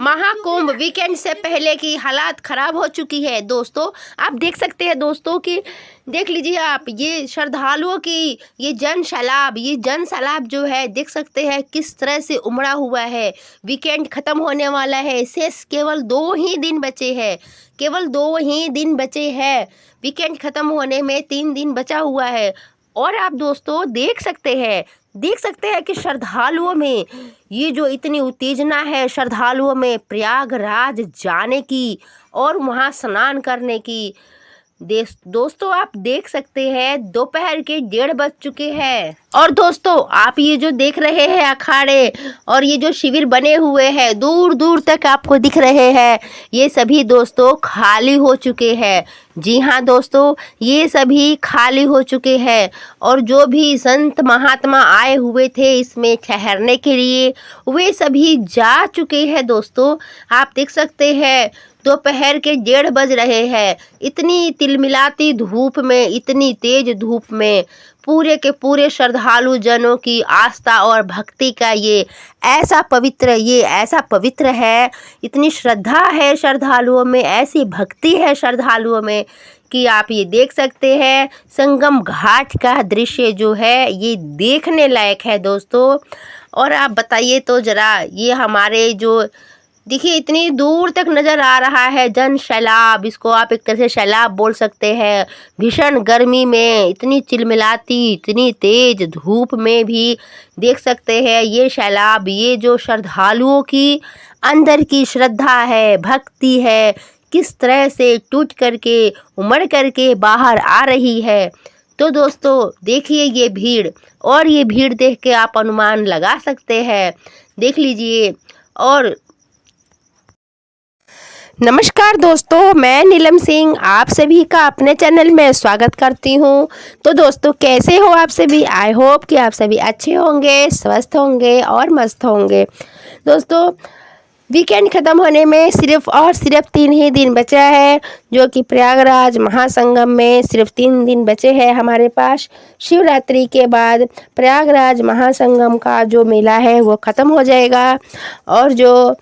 Mahakumbh weekend से पहले की हालात ख़राब हो चुकी है दोस्तों। आप देख सकते हैं दोस्तों कि देख लीजिए आप ये श्रद्धालुओं की ये जन सैलाब जो है देख सकते हैं किस तरह से उमड़ा हुआ है। वीकेंड ख़त्म होने वाला है, शेष केवल 2 ही दिन बचे हैं, केवल 2 ही दिन बचे हैं। वीकेंड ख़त्म होने में 3 दिन बचा हुआ है। और आप दोस्तों देख सकते हैं कि श्रद्धालुओं में ये जो इतनी उत्तेजना है, श्रद्धालुओं में प्रयागराज जाने की और वहाँ स्नान करने की। दोस्तों आप देख सकते हैं दोपहर के 1:30 बज चुके हैं। और दोस्तों आप ये जो देख रहे हैं अखाड़े और ये जो शिविर बने हुए हैं दूर दूर तक आपको दिख रहे हैं, ये सभी दोस्तों खाली हो चुके हैं। जी हाँ दोस्तों, ये सभी खाली हो चुके हैं। और जो भी संत महात्मा आए हुए थे इसमें ठहरने के लिए, वे सभी जा चुके हैं दोस्तों। आप देख सकते हैं दोपहर के 1:30 बज रहे हैं। इतनी तिलमिलाती धूप में, इतनी तेज धूप में पूरे के पूरे श्रद्धालु जनों की आस्था और भक्ति का ये ऐसा पवित्र है, इतनी श्रद्धा है श्रद्धालुओं में, ऐसी भक्ति है श्रद्धालुओं में कि आप ये देख सकते हैं संगम घाट का दृश्य जो है ये देखने लायक है दोस्तों। और आप बताइए तो ज़रा, ये हमारे जो देखिए इतनी दूर तक नज़र आ रहा है जन सैलाब, इसको आप एक तरह से सैलाब बोल सकते हैं। भीषण गर्मी में, इतनी चिलमिलाती, इतनी तेज धूप में भी देख सकते हैं ये सैलाब, ये जो श्रद्धालुओं की अंदर की श्रद्धा है, भक्ति है, किस तरह से टूट करके उमड़ करके बाहर आ रही है। तो दोस्तों देखिए ये भीड़, और ये भीड़ देख के आप अनुमान लगा सकते हैं, देख लीजिए। और नमस्कार दोस्तों, मैं नीलम सिंह आप सभी का अपने चैनल में स्वागत करती हूँ। तो दोस्तों कैसे हो आप सभी? आई होप कि आप सभी अच्छे होंगे, स्वस्थ होंगे और मस्त होंगे। दोस्तों वीकेंड ख़त्म होने में सिर्फ 3 ही दिन बचा है, जो कि प्रयागराज महासंगम में सिर्फ 3 दिन बचे हैं हमारे पास। शिवरात्रि के बाद प्रयागराज महासंगम का जो मेला है वो ख़त्म हो जाएगा और जो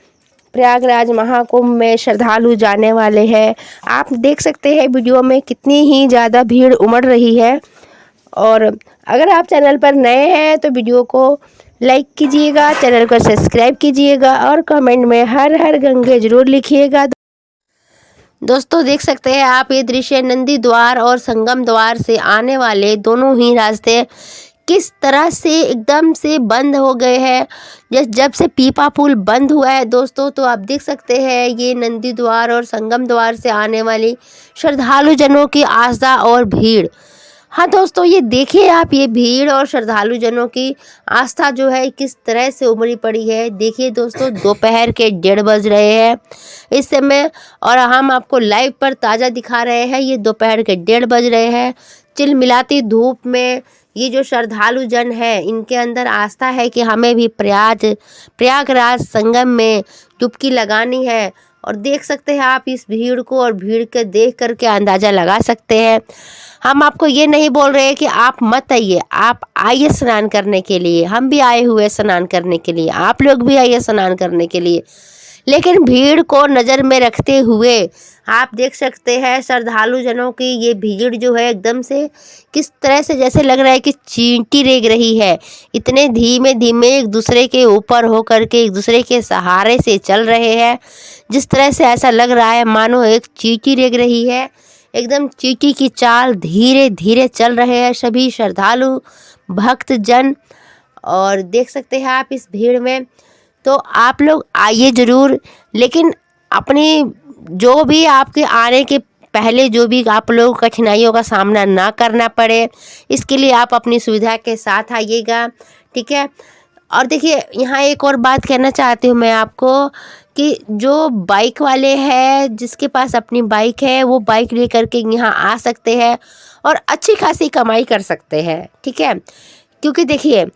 प्रयागराज महाकुंभ में श्रद्धालु जाने वाले हैं। आप देख सकते हैं वीडियो में कितनी ही ज़्यादा भीड़ उमड़ रही है। और अगर आप चैनल पर नए हैं तो वीडियो को लाइक कीजिएगा, चैनल को सब्सक्राइब कीजिएगा और कमेंट में हर हर गंगे जरूर लिखिएगा। दोस्तों देख सकते हैं आप ये दृश्य, नंदी द्वार और संगम द्वार से आने वाले दोनों ही रास्ते किस तरह से एकदम से बंद हो गए हैं। जब से पीपा पुल बंद हुआ है दोस्तों, तो आप देख सकते हैं ये नंदी द्वार और संगम द्वार से आने वाली श्रद्धालु जनों की आस्था और भीड़। हाँ दोस्तों ये देखिए आप, ये भीड़ और श्रद्धालु जनों की आस्था जो है किस तरह से उमड़ी पड़ी है। देखिए दोस्तों दोपहर के 1:30 बज रहे हैं इस समय, और हम आपको लाइव पर ताज़ा दिखा रहे हैं। ये दोपहर के 1:30 बज रहे हैं। चिलमिलाती धूप में ये जो श्रद्धालु जन है इनके अंदर आस्था है कि हमें भी प्रयागराज संगम में डुबकी लगानी है। और देख सकते हैं आप इस भीड़ को, और भीड़ के देख करके अंदाज़ा लगा सकते हैं। हम आपको ये नहीं बोल रहे कि आप मत आइए, आप आइए स्नान करने के लिए। हम भी आए हुए स्नान करने के लिए, आप लोग भी आइए स्नान करने के लिए। लेकिन भीड़ को नज़र में रखते हुए आप देख सकते हैं श्रद्धालु जनों की ये भीड़ जो है एकदम से किस तरह से जैसे लग रहा है कि चींटी रेंग रही है। इतने धीमे धीमे एक दूसरे के ऊपर हो करके एक दूसरे के सहारे से चल रहे हैं, जिस तरह से ऐसा लग रहा है मानो एक चींटी रेंग रही है। एकदम चींटी की चाल धीरे धीरे चल रहे हैं सभी श्रद्धालु भक्त जन। और देख सकते हैं आप इस भीड़ में, तो आप लोग आइए ज़रूर, लेकिन अपनी जो भी आपके आने के पहले जो भी आप लोगों को कठिनाइयों का सामना ना करना पड़े, इसके लिए आप अपनी सुविधा के साथ आइएगा, ठीक है। और देखिए यहाँ एक और बात कहना चाहती हूँ मैं आपको कि जो बाइक वाले हैं, जिसके पास अपनी बाइक है, वो बाइक लेकर के यहाँ आ सकते हैं और अच्छी खासी कमाई कर सकते हैं, ठीक है। क्योंकि देखिए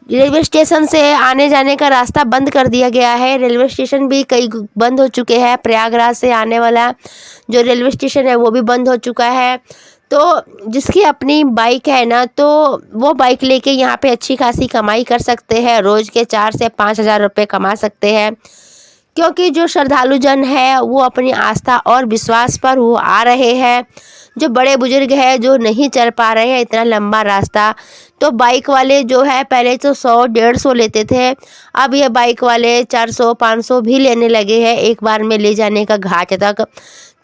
रेलवे स्टेशन से आने जाने का रास्ता बंद कर दिया गया है। रेलवे स्टेशन भी कई बंद हो चुके हैं। प्रयागराज से आने वाला जो रेलवे स्टेशन है वो भी बंद हो चुका है। तो जिसकी अपनी बाइक है ना, तो वो बाइक लेके यहाँ पे अच्छी खासी कमाई कर सकते हैं। रोज़ के 4 से 5 हज़ार रुपये कमा सकते हैं, क्योंकि जो श्रद्धालु जन है वो अपनी आस्था और विश्वास पर वो आ रहे हैं। जो बड़े बुजुर्ग हैं जो नहीं चल पा रहे हैं इतना लंबा रास्ता, तो बाइक वाले जो है पहले तो 100-150 लेते थे, अब ये बाइक वाले 400-500 भी लेने लगे हैं एक बार में ले जाने का घाट तक।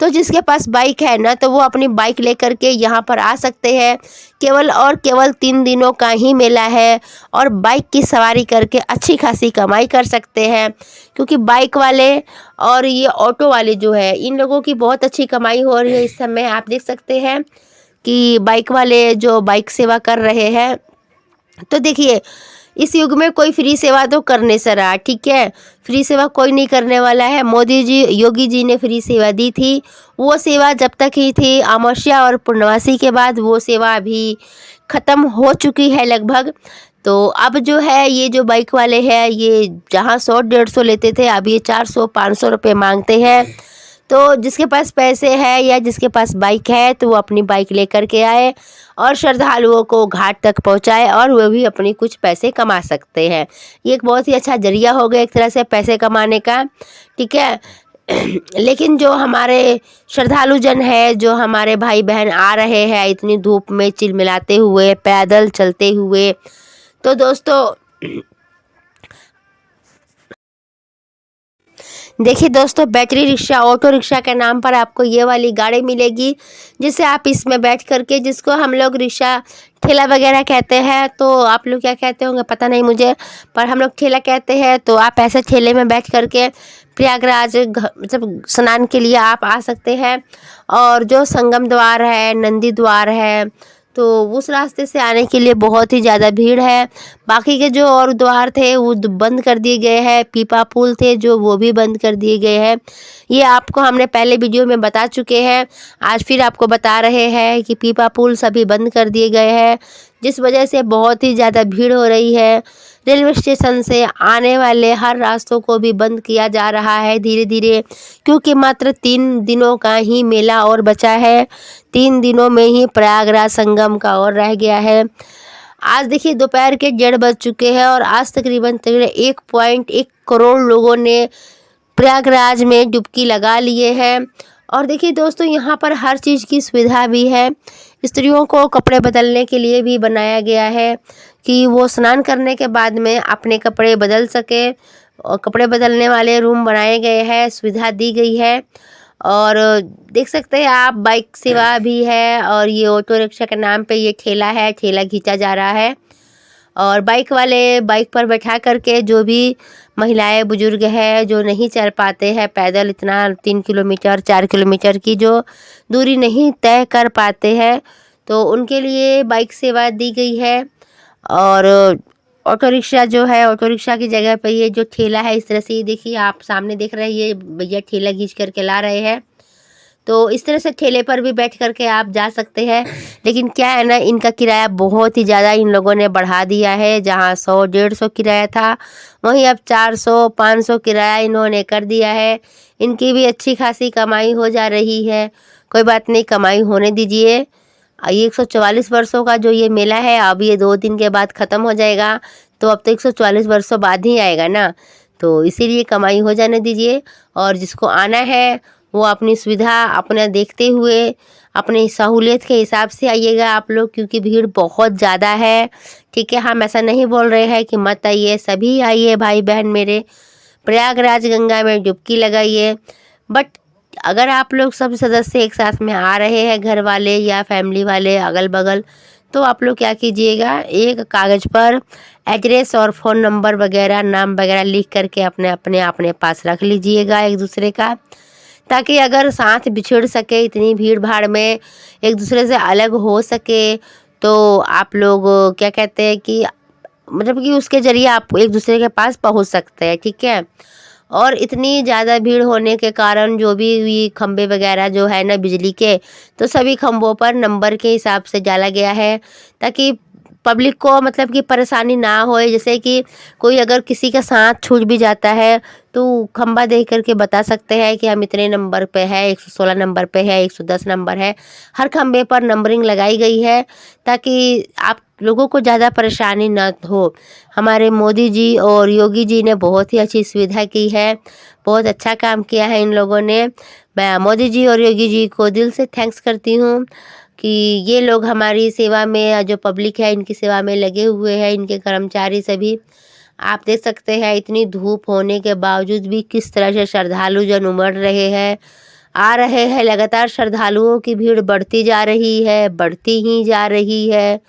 तो जिसके पास बाइक है ना, तो वो अपनी बाइक लेकर के यहाँ पर आ सकते हैं। केवल और केवल 3 दिनों का ही मेला है और बाइक की सवारी करके अच्छी खासी कमाई कर सकते हैं, क्योंकि बाइक वाले और ये ऑटो वाले जो है इन लोगों की बहुत अच्छी कमाई हो रही है इस समय। आप देख सकते हैं कि बाइक वाले जो बाइक सेवा कर रहे हैं, तो देखिए इस युग में कोई फ्री सेवा तो करने से रहा, ठीक है। फ्री सेवा कोई नहीं करने वाला है। मोदी जी, योगी जी ने फ्री सेवा दी थी, वो सेवा जब तक ही थी। अमावस्या और पूर्णवासी के बाद वो सेवा अभी ख़त्म हो चुकी है लगभग। तो अब जो है ये जो बाइक वाले हैं ये जहाँ 100-150 लेते थे, अब ये 400-500 रुपये मांगते हैं। तो जिसके पास पैसे हैं या जिसके पास बाइक है तो वो अपनी बाइक लेकर के आए और श्रद्धालुओं को घाट तक पहुंचाए और वो भी अपनी कुछ पैसे कमा सकते हैं। ये एक बहुत ही अच्छा जरिया हो गया एक तरह से पैसे कमाने का, ठीक है। लेकिन जो हमारे श्रद्धालु जन है, जो हमारे भाई बहन आ रहे हैं इतनी धूप में चिलमिलाते हुए, पैदल चलते हुए, तो दोस्तों देखिए दोस्तों, बैटरी रिक्शा, ऑटो रिक्शा के नाम पर आपको ये वाली गाड़ी मिलेगी, जिससे आप इसमें बैठ करके, जिसको हम लोग रिक्शा ठेला वगैरह कहते हैं, तो आप लोग क्या कहते होंगे पता नहीं मुझे, पर हम लोग ठेला कहते हैं। तो आप ऐसे ठेले में बैठ करके प्रयागराज मतलब स्नान के लिए आप आ सकते हैं। और जो संगम द्वार है, नंदी द्वार है, तो उस रास्ते से आने के लिए बहुत ही ज़्यादा भीड़ है। बाकी के जो और द्वार थे वो बंद कर दिए गए हैं। पीपा पुल थे जो वो भी बंद कर दिए गए हैं। ये आपको हमने पहले वीडियो में बता चुके हैं, आज फिर आपको बता रहे हैं कि पीपा पुल सभी बंद कर दिए गए हैं, जिस वजह से बहुत ही ज़्यादा भीड़ हो रही है। रेलवे स्टेशन से आने वाले हर रास्तों को भी बंद किया जा रहा है धीरे धीरे, क्योंकि मात्र 3 दिनों का ही मेला और बचा है। 3 दिनों में ही प्रयागराज संगम का और रह गया है। आज देखिए दोपहर के 1:30 बज चुके हैं और आज तकरीबन 1.1 करोड़ लोगों ने प्रयागराज में डुबकी लगा लिए हैं। और देखिए दोस्तों, यहाँ पर हर चीज़ की सुविधा भी है। स्त्रियों को कपड़े बदलने के लिए भी बनाया गया है कि वो स्नान करने के बाद में अपने कपड़े बदल सके, और कपड़े बदलने वाले रूम बनाए गए हैं, सुविधा दी गई है। और देख सकते हैं आप बाइक सेवा भी है, और ये ऑटो रिक्शा के नाम पे ये ठेला है, ठेला खींचा जा रहा है। और बाइक वाले बाइक पर बैठा करके जो भी महिलाएं बुजुर्ग है जो नहीं चल पाते हैं पैदल, इतना 3 किलोमीटर 4 किलोमीटर की जो दूरी नहीं तय कर पाते हैं, तो उनके लिए बाइक सेवा दी गई है। और ऑटो रिक्शा जो है, ऑटो रिक्शा की जगह पे ये जो ठेला है, इस तरह से ये देखिए आप सामने देख रहे हैं, ये भैया ठेला खींच करके ला रहे हैं। तो इस तरह से ठेले पर भी बैठ करके आप जा सकते हैं। लेकिन क्या है ना, इनका किराया बहुत ही ज़्यादा इन लोगों ने बढ़ा दिया है। जहाँ 100-150 किराया था, वहीं अब 400-500 किराया इन्होंने कर दिया है। इनकी भी अच्छी खासी कमाई हो जा रही है। कोई बात नहीं, कमाई होने दीजिए। ये 144 वर्षों का जो ये मेला है, अब ये 2 दिन के बाद ख़त्म हो जाएगा, तो अब तो 144 वर्षों बाद ही आएगा ना, तो इसीलिए कमाई हो जाने दीजिए। और जिसको आना है वो अपनी सुविधा अपना देखते हुए अपनी सहूलियत के हिसाब से आइएगा आप लोग, क्योंकि भीड़ बहुत ज़्यादा है, ठीक है। हम ऐसा नहीं बोल रहे हैं कि मत आइए, सभी आइए भाई बहन मेरे, प्रयागराज गंगा में डुबकी लगाइए। बट अगर आप लोग सब सदस्य एक साथ में आ रहे हैं, घर वाले या फैमिली वाले अगल बगल, तो आप लोग क्या कीजिएगा, एक कागज़ पर एड्रेस और फ़ोन नंबर वगैरह, नाम वगैरह लिख करके अपने अपने अपने पास रख लीजिएगा एक दूसरे का, ताकि अगर साथ बिछड़ सके इतनी भीड़ भाड़ में, एक दूसरे से अलग हो सके, तो आप लोग क्या कहते हैं कि मतलब कि उसके ज़रिए आप एक दूसरे के पास पहुंच सकते हैं, ठीक है। और इतनी ज़्यादा भीड़ होने के कारण जो भी ये खंबे वगैरह जो है ना बिजली के, तो सभी खंभों पर नंबर के हिसाब से डाला गया है, ताकि पब्लिक को मतलब कि परेशानी ना होए। जैसे कि कोई अगर किसी का साथ छूट भी जाता है तो खंबा देख करके बता सकते हैं कि हम इतने नंबर पे है, 116 नंबर पे है, 110 नंबर है। हर खंबे पर नंबरिंग लगाई गई है ताकि आप लोगों को ज़्यादा परेशानी ना हो। हमारे मोदी जी और योगी जी ने बहुत ही अच्छी सुविधा की है। बहुत अच्छा काम किया है इन लोगों ने। मैं मोदी जी और योगी जी को दिल से थैंक्स करती हूँ कि ये लोग हमारी सेवा में, जो पब्लिक है इनकी सेवा में लगे हुए हैं, इनके कर्मचारी सभी। आप देख सकते हैं इतनी धूप होने के बावजूद भी किस तरह से श्रद्धालु जन उमड़ रहे हैं, आ रहे हैं। लगातार श्रद्धालुओं की भीड़ बढ़ती जा रही है, बढ़ती ही जा रही है।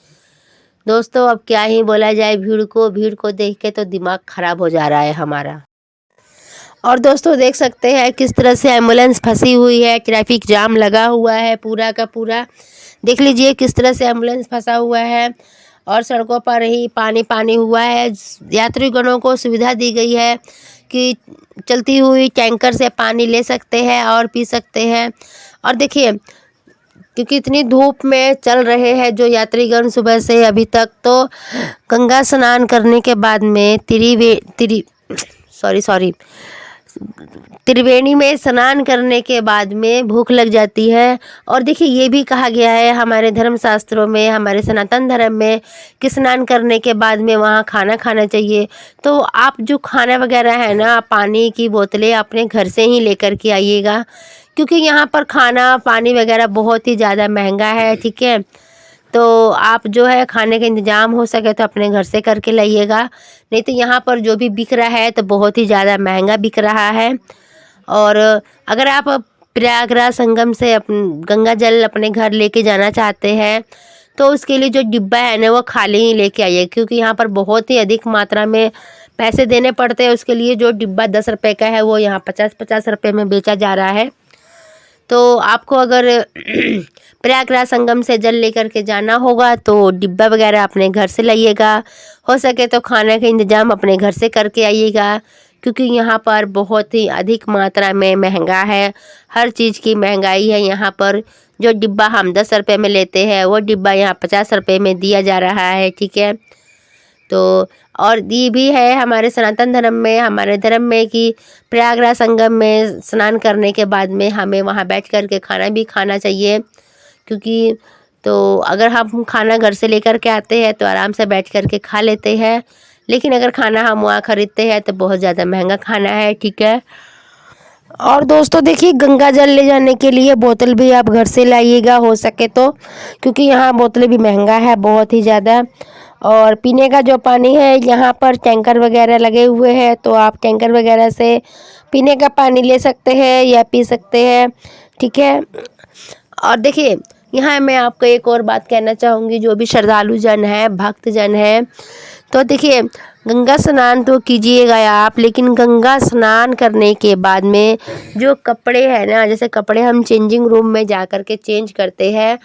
दोस्तों अब क्या ही बोला जाए, भीड़ को देख के तो दिमाग खराब हो जा रहा है हमारा। और दोस्तों देख सकते हैं किस तरह से एम्बुलेंस फंसी हुई है, ट्रैफिक जाम लगा हुआ है पूरा का पूरा। देख लीजिए किस तरह से एम्बुलेंस फंसा हुआ है और सड़कों पर ही पानी पानी हुआ है। यात्रीगणों को सुविधा दी गई है कि चलती हुई टैंकर से पानी ले सकते हैं और पी सकते हैं। और देखिए क्योंकि इतनी धूप में चल रहे हैं जो यात्रीगण सुबह से अभी तक, तो गंगा स्नान करने के बाद में त्रिवेणी में स्नान करने के बाद में भूख लग जाती है। और देखिए ये भी कहा गया है हमारे धर्म शास्त्रों में, हमारे सनातन धर्म में, कि स्नान करने के बाद में वहाँ खाना खाना चाहिए। तो आप जो खाना वगैरह है ना, पानी की बोतलें अपने घर से ही लेकर के आइएगा, क्योंकि यहाँ पर खाना पानी वगैरह बहुत ही ज़्यादा महंगा है। ठीक है, तो आप जो है खाने का इंतज़ाम हो सके तो अपने घर से करके लाइएगा, नहीं तो यहाँ पर जो भी बिक रहा है तो बहुत ही ज़्यादा महंगा बिक रहा है। और अगर आप प्रयागराज संगम से गंगा जल अपने घर लेके जाना चाहते हैं तो उसके लिए जो डिब्बा है ना वो खाली ही लेके आइए, क्योंकि यहाँ पर बहुत ही अधिक मात्रा में पैसे देने पड़ते हैं उसके लिए। जो डिब्बा 10 रुपये का है वो यहाँ 50-50 रुपये में बेचा जा रहा है। तो आपको अगर प्रयागराज संगम से जल लेकर के जाना होगा तो डिब्बा वगैरह अपने घर से लाइएगा। हो सके तो खाने का इंतज़ाम अपने घर से करके आइएगा, क्योंकि यहाँ पर बहुत ही अधिक मात्रा में महंगा है, हर चीज़ की महंगाई है यहाँ पर। जो डिब्बा हम 10 रुपये में लेते हैं वो डिब्बा यहाँ 50 रुपये में दिया जा रहा है। ठीक है, तो और ये भी है हमारे सनातन धर्म में, हमारे धर्म में, कि प्रयागराज संगम में स्नान करने के बाद में हमें वहाँ बैठ कर के खाना भी खाना चाहिए। क्योंकि तो अगर हम खाना घर से लेकर के आते हैं तो आराम से बैठ कर के खा लेते हैं, लेकिन अगर खाना हम वहाँ ख़रीदते हैं तो बहुत ज़्यादा महंगा खाना है। ठीक है, और दोस्तों देखिए गंगा जल ले जाने के लिए बोतल भी आप घर से लाइएगा हो सके तो, क्योंकि यहाँ बोतलें भी महंगा है बहुत ही ज़्यादा। और पीने का जो पानी है यहाँ पर टैंकर वगैरह लगे हुए हैं, तो आप टैंकर वगैरह से पीने का पानी ले सकते हैं या पी सकते हैं। ठीक है, और देखिए यहाँ मैं आपको एक और बात कहना चाहूँगी, जो भी श्रद्धालु जन है, भक्त जन है, तो देखिए गंगा स्नान तो कीजिएगा आप, लेकिन गंगा स्नान करने के बाद में जो कपड़े हैं ना, जैसे कपड़े हम चेंजिंग रूम में जा कर के चेंज करते हैं,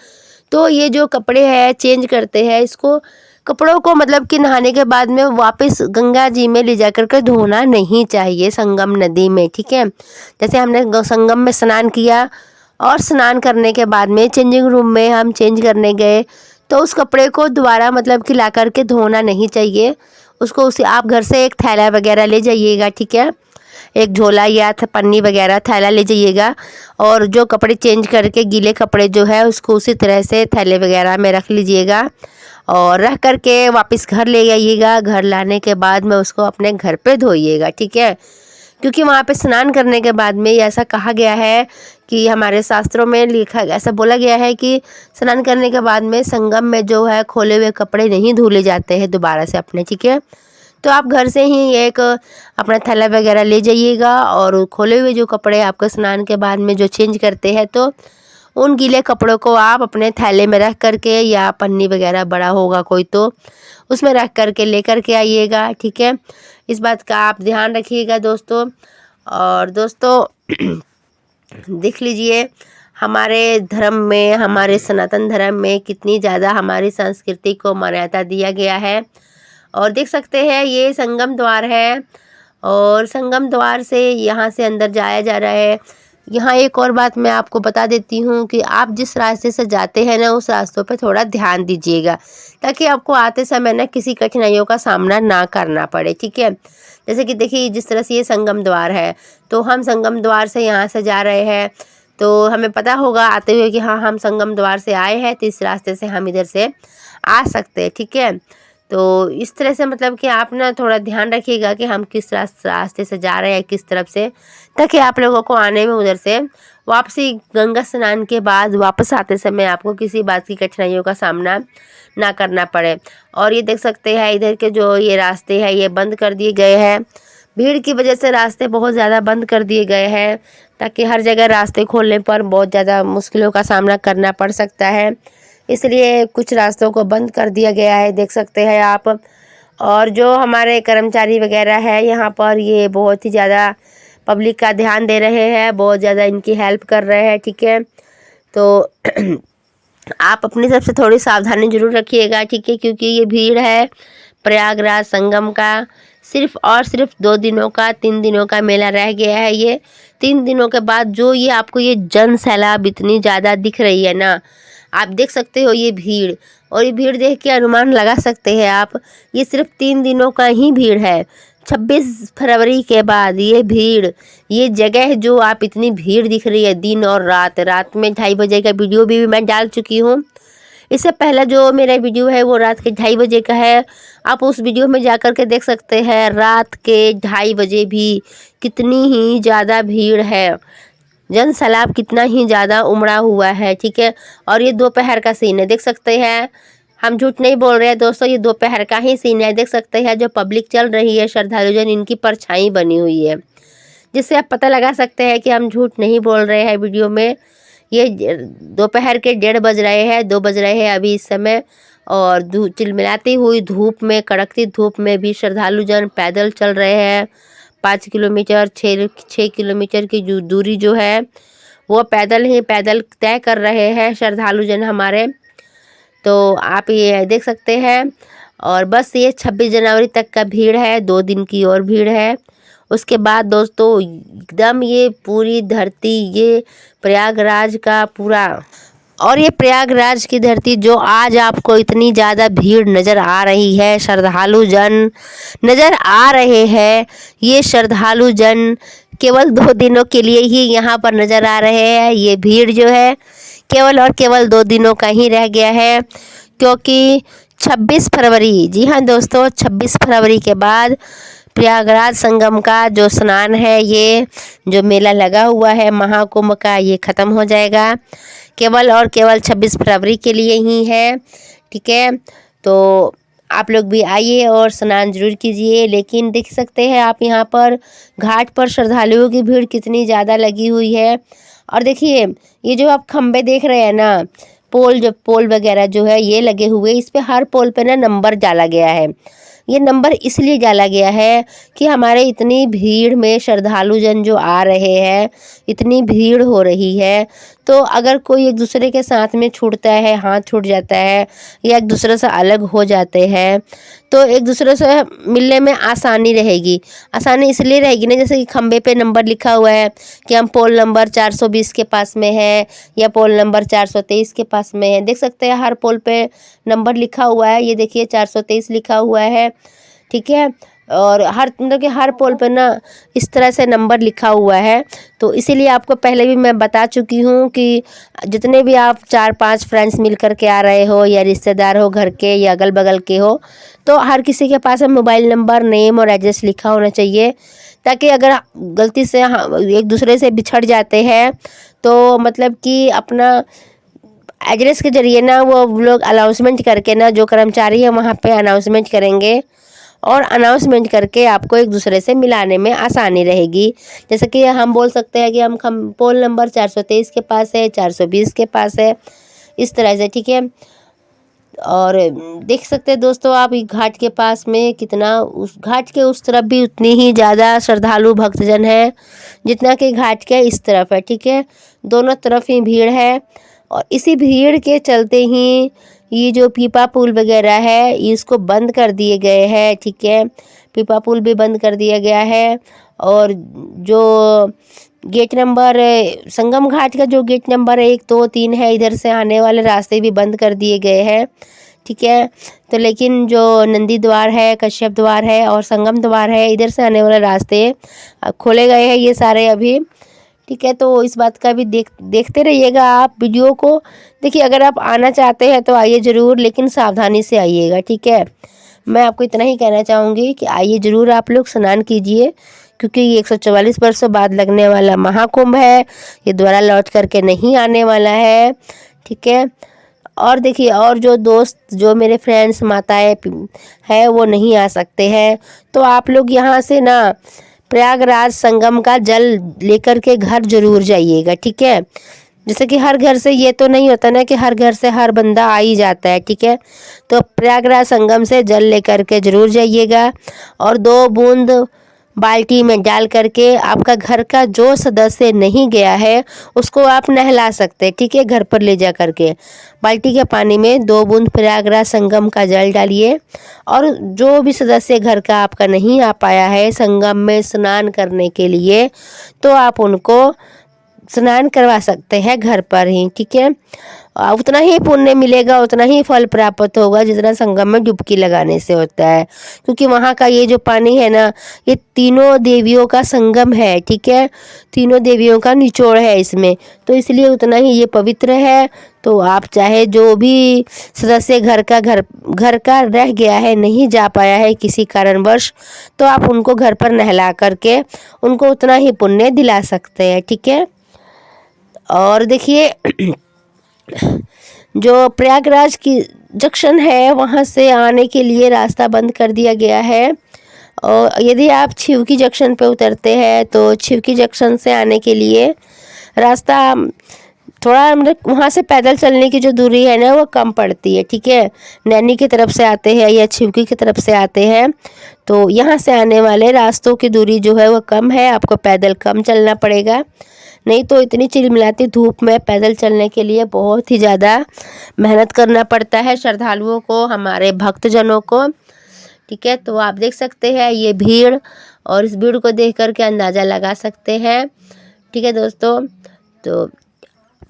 तो ये जो कपड़े हैं चेंज करते हैं, इसको कपड़ों को मतलब कि नहाने के बाद में वापस गंगा जी में ले जा कर के धोना नहीं चाहिए, संगम नदी में। ठीक है, जैसे हमने संगम में स्नान किया और स्नान करने के बाद में चेंजिंग रूम में हम चेंज करने गए, तो उस कपड़े को दोबारा मतलब कि ला कर के धोना नहीं चाहिए। उसको उसे आप घर से एक थैला वगैरह ले जाइएगा। ठीक है, एक झोला या पन्नी वगैरह थैला ले जाइएगा, और जो कपड़े चेंज करके गीले कपड़े जो है उसको उसी तरह से थैले वगैरह में रख लीजिएगा और रख कर के वापस घर ले आइएगा। घर लाने के बाद में उसको अपने घर पे धोइएगा। ठीक है, क्योंकि वहाँ पे स्नान करने के बाद में ऐसा कहा गया है कि हमारे शास्त्रों में लिखा, ऐसा बोला गया है कि स्नान करने के बाद में संगम में जो है खोले हुए कपड़े नहीं धुले जाते हैं दोबारा से अपने। ठीक है, तो आप घर से ही एक अपना थैला वगैरह ले जाइएगा और खोले हुए जो कपड़े आपको स्नान के बाद में जो चेंज करते हैं, तो उन गीले कपड़ों को आप अपने थैले में रख करके, या पन्नी वगैरह बड़ा होगा कोई तो उसमें रख करके लेकर के आइएगा। ठीक है, इस बात का आप ध्यान रखिएगा दोस्तों। और दोस्तों देख लीजिए हमारे धर्म में, हमारे सनातन धर्म में कितनी ज़्यादा हमारी संस्कृति को मान्यता दिया गया है। और देख सकते हैं ये संगम द्वार है, और संगम द्वार से यहाँ से अंदर जाया जा रहा है। यहाँ एक और बात मैं आपको बता देती हूँ कि आप जिस रास्ते से जाते हैं ना, उस रास्तों पे थोड़ा ध्यान दीजिएगा, ताकि आपको आते समय ना किसी कठिनाइयों का सामना ना करना पड़े। ठीक है, जैसे कि देखिए जिस तरह से ये संगम द्वार है, तो हम संगम द्वार से यहाँ से जा रहे हैं, तो हमें पता होगा आते हुए कि हाँ हम संगम द्वार से आए हैं, तो इस रास्ते से हम इधर से आ सकते हैं। ठीक है, तो इस तरह से मतलब कि आप ना थोड़ा ध्यान रखिएगा कि हम किस रास्ते से जा रहे हैं, किस तरफ से, ताकि आप लोगों को आने में उधर से वापसी गंगा स्नान के बाद वापस आते समय आपको किसी बात की कठिनाइयों का सामना ना करना पड़े। और ये देख सकते हैं इधर के जो ये रास्ते हैं ये बंद कर दिए गए हैं। भीड़ की वजह से रास्ते बहुत ज़्यादा बंद कर दिए गए हैं, ताकि हर जगह रास्ते खोलने पर बहुत ज़्यादा मुश्किलों का सामना करना पड़ सकता है, इसलिए कुछ रास्तों को बंद कर दिया गया है, देख सकते हैं आप। और जो हमारे कर्मचारी वगैरह है यहाँ पर, ये बहुत ही ज़्यादा पब्लिक का ध्यान दे रहे हैं, बहुत ज़्यादा इनकी हेल्प कर रहे हैं, ठीक है। तो आप अपनी तरफ से थोड़ी सावधानी जरूर रखिएगा, ठीक है, क्योंकि ये भीड़ है प्रयागराज संगम का सिर्फ और सिर्फ 2 दिनों का 3 दिनों का मेला रह गया है। ये 3 दिनों के बाद जो ये आपको ये जन सैलाब इतनी ज़्यादा दिख रही है ना, आप देख सकते हो ये भीड़, और ये भीड़ देख के अनुमान लगा सकते हैं आप, ये सिर्फ 3 दिनों का ही भीड़ है। 26 फरवरी के बाद ये भीड़, ये जगह जो आप इतनी भीड़ दिख रही है दिन और रात, रात में 2:30 बजे का वीडियो भी मैं डाल चुकी हूँ। इससे पहले जो मेरा वीडियो है वो रात के 2:30 बजे का है, आप उस वीडियो में जाकर के देख सकते हैं रात के 2:30 बजे भी कितनी ही ज़्यादा भीड़ है, जन सैलाब कितना ही ज़्यादा उमड़ा हुआ है, ठीक है। और ये दोपहर का सीन है, देख सकते हैं, हम झूठ नहीं बोल रहे हैं दोस्तों, ये दोपहर का ही सीन है। देख सकते हैं जो पब्लिक चल रही है, श्रद्धालुजन, इनकी परछाई बनी हुई है, जिससे आप पता लगा सकते हैं कि हम झूठ नहीं बोल रहे हैं वीडियो में। ये दोपहर के 1:30 बज रहे हैं, 2 बज रहे हैं अभी इस समय, और चिलमिलाती हुई धूप में, कड़कती धूप में भी श्रद्धालुजन पैदल चल रहे हैं। 5 किलोमीटर 6 किलोमीटर की जो दूरी जो है वो पैदल तय कर रहे हैं श्रद्धालुजन हमारे। तो आप ये देख सकते हैं। और बस ये 26 जनवरी तक का भीड़ है, 2 दिन की और भीड़ है। उसके बाद दोस्तों एकदम ये पूरी धरती, ये प्रयागराज का पूरा, और ये प्रयागराज की धरती जो आज आपको इतनी ज़्यादा भीड़ नज़र आ रही है, श्रद्धालु जन नज़र आ रहे हैं, ये श्रद्धालु जन केवल 2 दिनों के लिए ही यहाँ पर नज़र आ रहे हैं। ये भीड़ जो है केवल और केवल 2 दिनों का ही रह गया है, क्योंकि 26 फरवरी, जी हाँ दोस्तों, 26 फरवरी के बाद प्रयागराज संगम का जो स्नान है, ये जो मेला लगा हुआ है महाकुंभ का, ये ख़त्म हो जाएगा। केवल और केवल 26 फरवरी के लिए ही है, ठीक है। तो आप लोग भी आइए और स्नान जरूर कीजिए। लेकिन देख सकते हैं आप यहाँ पर घाट पर श्रद्धालुओं की भीड़ कितनी ज़्यादा लगी हुई है। और देखिए ये जो आप खम्भे देख रहे हैं ना, पोल वगैरह जो है ये लगे हुए, इस पे हर पोल पे ना नंबर डाला गया है। ये नंबर इसलिए डाला गया है कि हमारे इतनी भीड़ में श्रद्धालुजन जो आ रहे हैं, इतनी भीड़ हो रही है, तो अगर कोई एक दूसरे के साथ में छूटता है, हाथ छूट जाता है या एक दूसरे से अलग हो जाते हैं, तो एक दूसरे से मिलने में आसानी रहेगी। आसानी इसलिए रहेगी ना, जैसे कि खंबे पे नंबर लिखा हुआ है कि हम पोल नंबर 420 के पास में है या पोल नंबर 423 के पास में है। देख सकते हैं हर पोल पे नंबर लिखा हुआ है, ये देखिए 423 लिखा हुआ है, ठीक है। और हर मतलब कि हर पोल पे ना इस तरह से नंबर लिखा हुआ है। तो इसीलिए आपको पहले भी मैं बता चुकी हूँ कि जितने भी आप 4-5 फ्रेंड्स मिल कर के आ रहे हो, या रिश्तेदार हो घर के या अगल बगल के हो, तो हर किसी के पास मोबाइल नंबर, नेम और एड्रेस लिखा होना चाहिए, ताकि अगर गलती से एक दूसरे से बिछड़ जाते हैं तो मतलब कि अपना एड्रेस के जरिए ना वो लोग अनाउंसमेंट करके ना, जो कर्मचारी है वहाँ पे अनाउंसमेंट करेंगे, और अनाउंसमेंट करके आपको एक दूसरे से मिलाने में आसानी रहेगी। जैसे कि हम बोल सकते हैं कि हम पोल नंबर 423 के पास है, 420 के पास है, इस तरह से, ठीक है। और देख सकते हैं दोस्तों आप घाट के पास में कितना, उस घाट के उस तरफ भी उतनी ही ज़्यादा श्रद्धालु भक्तजन है जितना कि घाट के इस तरफ है, ठीक है। दोनों तरफ ही भीड़ है, और इसी भीड़ के चलते ही ये जो पीपा पुल वगैरह है इसको बंद कर दिए गए हैं, ठीक है। पीपा पुल भी बंद कर दिया गया है, और जो गेट नंबर संगम घाट का जो गेट नंबर 1, 2, 3 है, इधर से आने वाले रास्ते भी बंद कर दिए गए हैं, ठीक है। तो लेकिन जो नंदी द्वार है, कश्यप द्वार है और संगम द्वार है, इधर से आने वाले रास्ते खोले गए हैं ये सारे अभी, ठीक है। तो इस बात का भी देखते रहिएगा आप वीडियो को। देखिए अगर आप आना चाहते हैं तो आइए ज़रूर, लेकिन सावधानी से आइएगा, ठीक है। मैं आपको इतना ही कहना चाहूँगी कि आइए ज़रूर आप लोग स्नान कीजिए, क्योंकि ये 144 वर्षों बाद लगने वाला महाकुंभ है, ये दोबारा लौट कर के नहीं आने वाला है, ठीक है। और देखिए, और जो दोस्त, जो मेरे फ्रेंड्स माताएँ हैं वो नहीं आ सकते हैं, तो आप लोग यहाँ से ना प्रयागराज संगम का जल लेकर के घर ज़रूर जाइएगा, ठीक है। जैसे कि हर घर से ये तो नहीं होता ना कि हर घर से हर बंदा आ ही जाता है, ठीक है। तो प्रयागराज संगम से जल लेकर के ज़रूर जाइएगा और 2 बूंद बाल्टी में डाल करके आपका घर का जो सदस्य नहीं गया है उसको आप नहला सकते हैं, ठीक है। घर पर ले जा करके बाल्टी के पानी में 2 बूंद प्रयागराज संगम का जल डालिए और जो भी सदस्य घर का आपका नहीं आ पाया है संगम में स्नान करने के लिए, तो आप उनको स्नान करवा सकते हैं घर पर ही, ठीक है। उतना ही पुण्य मिलेगा, उतना ही फल प्राप्त होगा जितना संगम में डुबकी लगाने से होता है, क्योंकि वहाँ का ये जो पानी है ना, ये तीनों देवियों का संगम है, ठीक है। तीनों देवियों का निचोड़ है इसमें, तो इसलिए उतना ही ये पवित्र है। तो आप चाहे जो भी सदस्य घर का रह गया है, नहीं जा पाया है किसी कारणवश, तो आप उनको घर पर नहला करके उनको उतना ही पुण्य दिला सकते हैं, ठीक है। और देखिए, जो प्रयागराज की जंक्शन है वहाँ से आने के लिए रास्ता बंद कर दिया गया है, और यदि आप छिवकी जंक्शन पे उतरते हैं तो छिवकी जंक्शन से आने के लिए रास्ता थोड़ा, मतलब वहाँ से पैदल चलने की जो दूरी है ना वो कम पड़ती है, ठीक है। नैनी की तरफ से आते हैं या छिवकी की तरफ से आते हैं तो यहाँ से आने वाले रास्तों की दूरी जो है वो कम है, आपको पैदल कम चलना पड़ेगा। नहीं तो इतनी चिलमिलाती धूप में पैदल चलने के लिए बहुत ही ज़्यादा मेहनत करना पड़ता है श्रद्धालुओं को, हमारे भक्तजनों को, ठीक है। तो आप देख सकते हैं ये भीड़, और इस भीड़ को देख कर के अंदाज़ा लगा सकते हैं, ठीक है दोस्तों। तो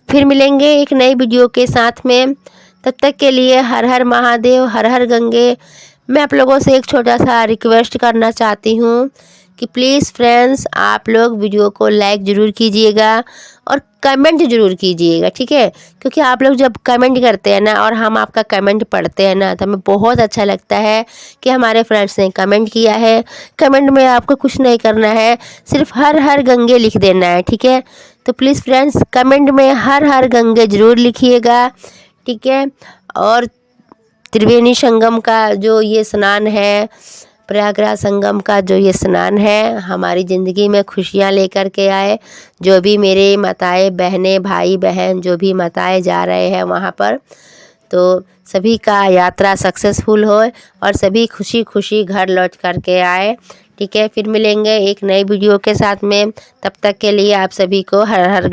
फिर मिलेंगे एक नई वीडियो के साथ में, तब तक के लिए हर हर महादेव, हर हर गंगे। मैं आप लोगों से एक छोटा सा रिक्वेस्ट करना चाहती हूँ कि प्लीज़ फ्रेंड्स, आप लोग वीडियो को लाइक ज़रूर कीजिएगा और कमेंट ज़रूर कीजिएगा, ठीक है। क्योंकि आप लोग जब कमेंट करते हैं ना और हम आपका कमेंट पढ़ते हैं ना, तो हमें बहुत अच्छा लगता है कि हमारे फ्रेंड्स ने कमेंट किया है। कमेंट में आपको कुछ नहीं करना है, सिर्फ हर हर गंगे लिख देना है, ठीक है। तो प्लीज़ फ्रेंड्स, कमेंट में हर हर गंगे ज़रूर लिखिएगा, ठीक है। और त्रिवेणी संगम का जो ये स्नान है, प्रयागराज संगम का जो ये स्नान है, हमारी ज़िंदगी में खुशियाँ लेकर के आए। जो भी मेरे माताएं बहनें, भाई बहन, जो भी माताएं जा रहे हैं वहाँ पर, तो सभी का यात्रा सक्सेसफुल हो और सभी खुशी खुशी घर लौट कर के आए, ठीक है। फिर मिलेंगे एक नई वीडियो के साथ में, तब तक के लिए आप सभी को हर हर